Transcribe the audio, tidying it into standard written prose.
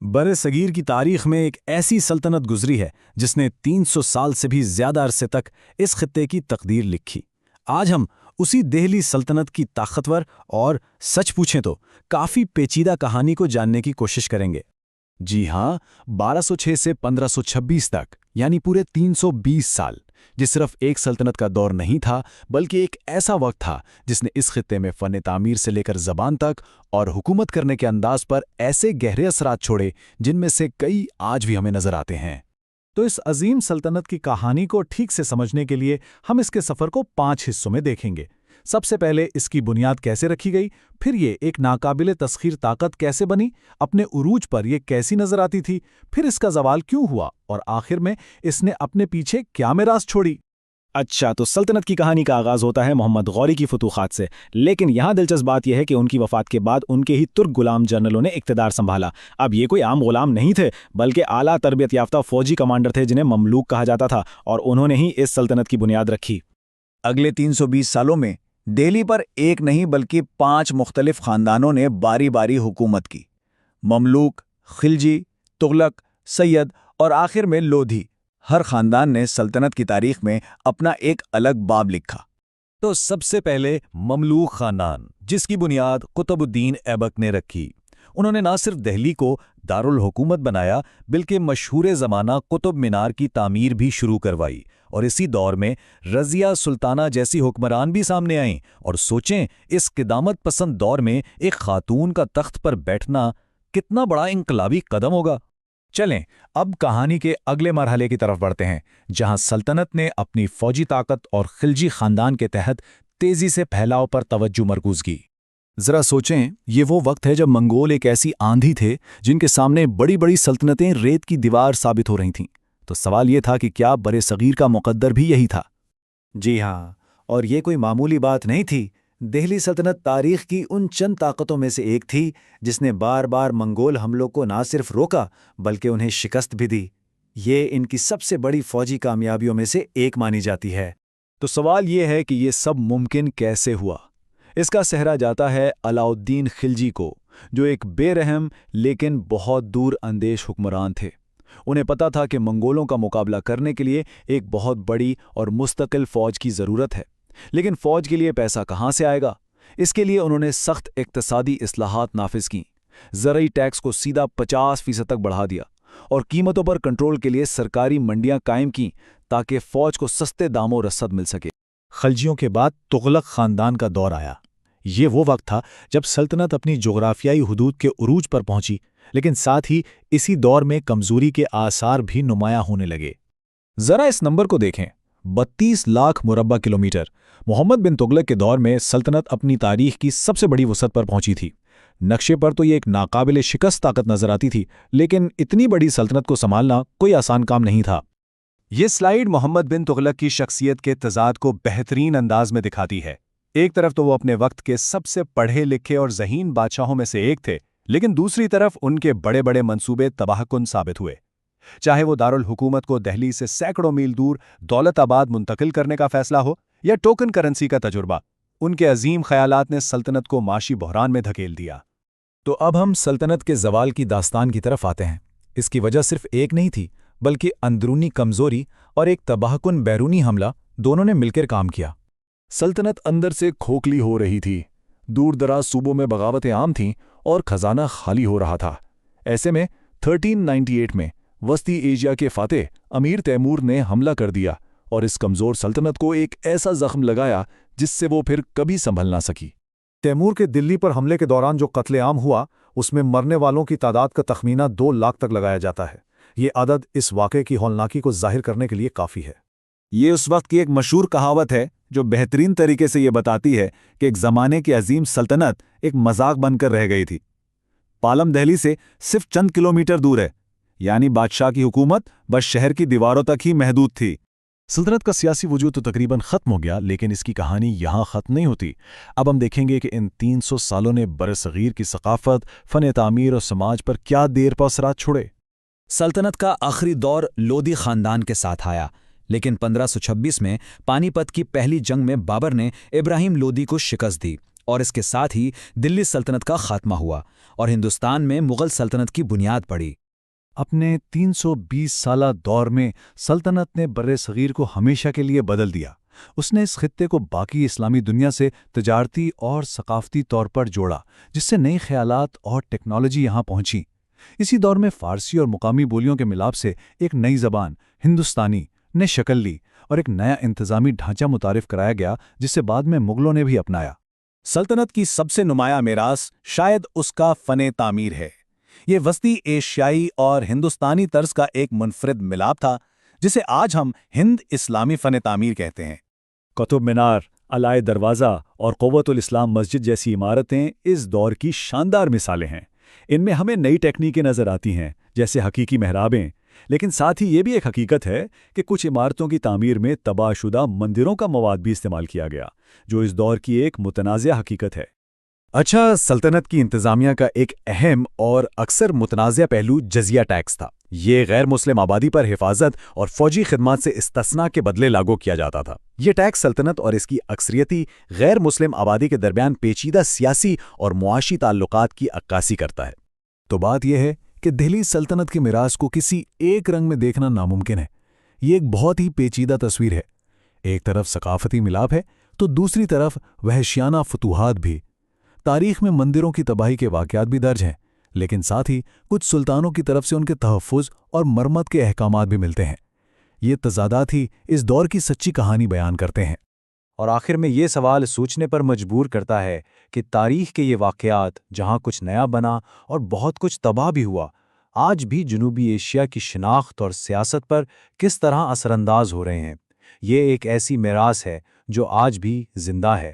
برِ صغیر کی تاریخ میں ایک ایسی سلطنت گزری ہے جس نے 300 سال سے بھی زیادہ عرصے تک اس خطے کی تقدیر لکھی۔ آج ہم اسی دہلی سلطنت کی طاقتور اور سچ پوچھیں تو کافی پیچیدہ کہانی کو جاننے کی کوشش کریں گے۔ جی ہاں، 1206 سے 1526 تک، یعنی پورے 320 سال، جس صرف ایک سلطنت کا دور نہیں تھا بلکہ ایک ایسا وقت تھا جس نے اس خطے میں فن تعمیر سے لے کر زبان تک اور حکومت کرنے کے انداز پر ایسے گہرے اثرات چھوڑے جن میں سے کئی آج بھی ہمیں نظر آتے ہیں۔ تو اس عظیم سلطنت کی کہانی کو ٹھیک سے سمجھنے کے لیے ہم اس کے سفر کو 5 حصوں میں دیکھیں گے۔ سب سے پہلے اس کی بنیاد کیسے رکھی گئی، پھر یہ ایک ناقابل تسخیر طاقت کیسے بنی، اپنے عروج پر یہ کیسی نظر آتی تھی، پھر اس کا زوال کیوں ہوا، اور آخر میں اس نے اپنے پیچھے کیا میراث چھوڑی۔ اچھا، تو سلطنت کی کہانی کا آغاز ہوتا ہے محمد غوری کی فتوحات سے، لیکن یہاں دلچسپ بات یہ ہے کہ ان کی وفات کے بعد ان کے ہی ترک غلام جنرلوں نے اقتدار سنبھالا۔ اب یہ کوئی عام غلام نہیں تھے بلکہ اعلیٰ تربیت یافتہ فوجی کمانڈر تھے جنہیں مملوک کہا جاتا تھا، اور انہوں نے ہی اس سلطنت کی بنیاد رکھی۔ اگلے 320 سالوں میں دہلی پر ایک نہیں بلکہ 5 مختلف خاندانوں نے باری باری حکومت کی۔ مملوک، خلجی، تغلق، سید اور آخر میں لودھی، ہر خاندان نے سلطنت کی تاریخ میں اپنا ایک الگ باب لکھا۔ تو سب سے پہلے مملوک خاندان، جس کی بنیاد قطب الدین ایبک نے رکھی۔ انہوں نے نہ صرف دہلی کو دارالحکومت بنایا بلکہ مشہور زمانہ قطب مینار کی تعمیر بھی شروع کروائی، اور اسی دور میں رضیہ سلطانہ جیسی حکمران بھی سامنے آئیں۔ اور سوچیں، اس قدامت پسند دور میں ایک خاتون کا تخت پر بیٹھنا کتنا بڑا انقلابی قدم ہوگا۔ چلیں اب کہانی کے اگلے مرحلے کی طرف بڑھتے ہیں، جہاں سلطنت نے اپنی فوجی طاقت اور خلجی خاندان کے تحت تیزی سے پھیلاؤ پر توجہ مرکوز کی۔ ذرا سوچیں، یہ وہ وقت ہے جب منگول ایک ایسی آندھی تھے جن کے سامنے بڑی بڑی سلطنتیں ریت کی دیوار ثابت ہو رہی تھیں۔ تو سوال یہ تھا کہ کیا برِ صغیر کا مقدر بھی یہی تھا؟ جی ہاں، اور یہ کوئی معمولی بات نہیں تھی۔ دہلی سلطنت تاریخ کی ان چند طاقتوں میں سے ایک تھی جس نے بار بار منگول حملوں کو نہ صرف روکا بلکہ انہیں شکست بھی دی۔ یہ ان کی سب سے بڑی فوجی کامیابیوں میں سے ایک مانی جاتی ہے۔ تو سوال یہ ہے کہ یہ سب ممکن کیسے ہوا؟ اس کا سہرا جاتا ہے علاء الدین خلجی کو، جو ایک بے رحم لیکن بہت دور اندیش حکمران تھے۔ انہیں پتا تھا کہ منگولوں کا مقابلہ کرنے کے لیے ایک بہت بڑی اور مستقل فوج کی ضرورت ہے، لیکن فوج کے لیے پیسہ کہاں سے آئے گا؟ اس کے لیے انہوں نے سخت اقتصادی اصلاحات نافذ کیں، زرعی ٹیکس کو سیدھا 50% تک بڑھا دیا، اور قیمتوں پر کنٹرول کے لیے سرکاری منڈیاں قائم کیں تاکہ فوج کو سستے داموں رسد مل سکے۔ خلجیوں کے بعد تغلق خاندان کا دور آیا۔ یہ وہ وقت تھا جب سلطنت اپنی جغرافیائی حدود کے عروج پر پہنچی، لیکن ساتھ ہی اسی دور میں کمزوری کے آثار بھی نمایاں ہونے لگے۔ ذرا اس نمبر کو دیکھیں، 32 لاکھ مربع کلومیٹر۔ محمد بن تغلق کے دور میں سلطنت اپنی تاریخ کی سب سے بڑی وسعت پر پہنچی تھی۔ نقشے پر تو یہ ایک ناقابل شکست طاقت نظر آتی تھی، لیکن اتنی بڑی سلطنت کو سنبھالنا کوئی آسان کام نہیں تھا۔ یہ سلائیڈ محمد بن تغلق کی شخصیت کے تضاد کو بہترین انداز میں دکھاتی ہے۔ ایک طرف تو وہ اپنے وقت کے سب سے پڑھے لکھے اور ذہین بادشاہوں میں سے ایک تھے، لیکن دوسری طرف ان کے بڑے بڑے منصوبے تباہ کن ثابت ہوئے۔ چاہے وہ دارالحکومت کو دہلی سے سینکڑوں میل دور دولت آباد منتقل کرنے کا فیصلہ ہو یا ٹوکن کرنسی کا تجربہ، ان کے عظیم خیالات نے سلطنت کو معاشی بحران میں دھکیل دیا۔ تو اب ہم سلطنت کے زوال کی داستان کی طرف آتے ہیں۔ اس کی وجہ صرف ایک نہیں تھی بلکہ اندرونی کمزوری اور ایک تباہ کن بیرونی حملہ دونوں نے مل کر کام کیا۔ سلطنت اندر سے کھوکھلی ہو رہی تھی، دور دراز صوبوں میں بغاوتیں عام تھیں اور خزانہ خالی ہو رہا تھا۔ ایسے میں 1398 میں وسطی ایشیا کے فاتح امیر تیمور نے حملہ کر دیا اور اس کمزور سلطنت کو ایک ایسا زخم لگایا جس سے وہ پھر کبھی سنبھل نہ سکی۔ تیمور کے دلی پر حملے کے دوران جو قتل عام ہوا، اس میں مرنے والوں کی تعداد کا تخمینہ 2 لاکھ تک لگایا جاتا ہے۔ یہ عدد اس واقعے کی ہولناکی کو ظاہر کرنے کے لیے کافی ہے۔ یہ اس وقت کی ایک مشہور کہاوت ہے جو بہترین طریقے سے یہ بتاتی ہے کہ ایک زمانے کی عظیم سلطنت ایک مذاق بن کر رہ گئی تھی۔ پالم دہلی سے صرف چند کلومیٹر دور ہے، یعنی بادشاہ کی حکومت بس شہر کی دیواروں تک ہی محدود تھی۔ سلطنت کا سیاسی وجود تو تقریباً ختم ہو گیا، لیکن اس کی کہانی یہاں ختم نہیں ہوتی۔ اب ہم دیکھیں گے کہ ان 300 سالوں نے برصغیر کی ثقافت، فن تعمیر اور سماج پر کیا دیر پا اثرات چھوڑے۔ سلطنت کا آخری دور لودھی خاندان کے ساتھ آیا، لیکن 1526 میں پانی پت کی پہلی جنگ میں بابر نے ابراہیم لودھی کو شکست دی اور اس کے ساتھ ہی دلی سلطنت کا خاتمہ ہوا اور ہندوستان میں مغل سلطنت کی بنیاد پڑی۔ اپنے 320 سالہ دور میں سلطنت نے بر صغیر کو ہمیشہ کے لیے بدل دیا۔ اس نے اس خطے کو باقی اسلامی دنیا سے تجارتی اور ثقافتی طور پر جوڑا، جس سے نئے خیالات اور ٹیکنالوجی یہاں پہنچی۔ اسی دور میں فارسی اور مقامی بولیوں کے ملاپ سے ایک نئی زبان ہندوستانی نے شکل لی اور ایک نیا انتظامی ڈھانچہ متعارف کرایا گیا، جسے بعد میں مغلوں نے بھی اپنایا۔ سلطنت کی سب سے نمایاں میراث شاید اس کا فن تعمیر ہے۔ یہ وسطی ایشیائی اور ہندوستانی طرز کا ایک منفرد ملاپ تھا، جسے آج ہم ہند اسلامی فن تعمیر کہتے ہیں۔ قطب مینار، علائے دروازہ اور قوت الاسلام مسجد جیسی عمارتیں اس دور کی شاندار مثالیں ہیں۔ ان میں ہمیں نئی ٹیکنیکیں نظر آتی ہیں، جیسے حقیقی محرابیں، لیکن ساتھ ہی یہ بھی ایک حقیقت ہے کہ کچھ عمارتوں کی تعمیر میں تباہ شدہ مندروں کا مواد بھی استعمال کیا گیا، جو اس دور کی ایک متنازع حقیقت ہے۔ اچھا، سلطنت کی انتظامیہ کا ایک اہم اور اکثر متنازع پہلو جزیہ ٹیکس تھا۔ یہ غیر مسلم آبادی پر حفاظت اور فوجی خدمات سے استثناء کے بدلے لاگو کیا جاتا تھا۔ یہ ٹیکس سلطنت اور اس کی اکثریتی غیر مسلم آبادی کے درمیان پیچیدہ سیاسی اور معاشی تعلقات کی عکاسی کرتا ہے۔ تو بات یہ ہے کہ دہلی سلطنت کے میراث کو کسی ایک رنگ میں دیکھنا ناممکن ہے۔ یہ ایک بہت ہی پیچیدہ تصویر ہے۔ ایک طرف ثقافتی ملاپ ہے تو دوسری طرف وحشیانہ فتوحات بھی۔ تاریخ میں مندروں کی تباہی کے واقعات بھی درج ہیں، لیکن ساتھ ہی کچھ سلطانوں کی طرف سے ان کے تحفظ اور مرمت کے احکامات بھی ملتے ہیں۔ یہ تضادات ہی اس دور کی سچی کہانی بیان کرتے ہیں۔ اور آخر میں یہ سوال سوچنے پر مجبور کرتا ہے کہ تاریخ کے یہ واقعات، جہاں کچھ نیا بنا اور بہت کچھ تباہ بھی ہوا، آج بھی جنوبی ایشیا کی شناخت اور سیاست پر کس طرح اثر انداز ہو رہے ہیں۔ یہ ایک ایسی میراث ہے جو آج بھی زندہ ہے۔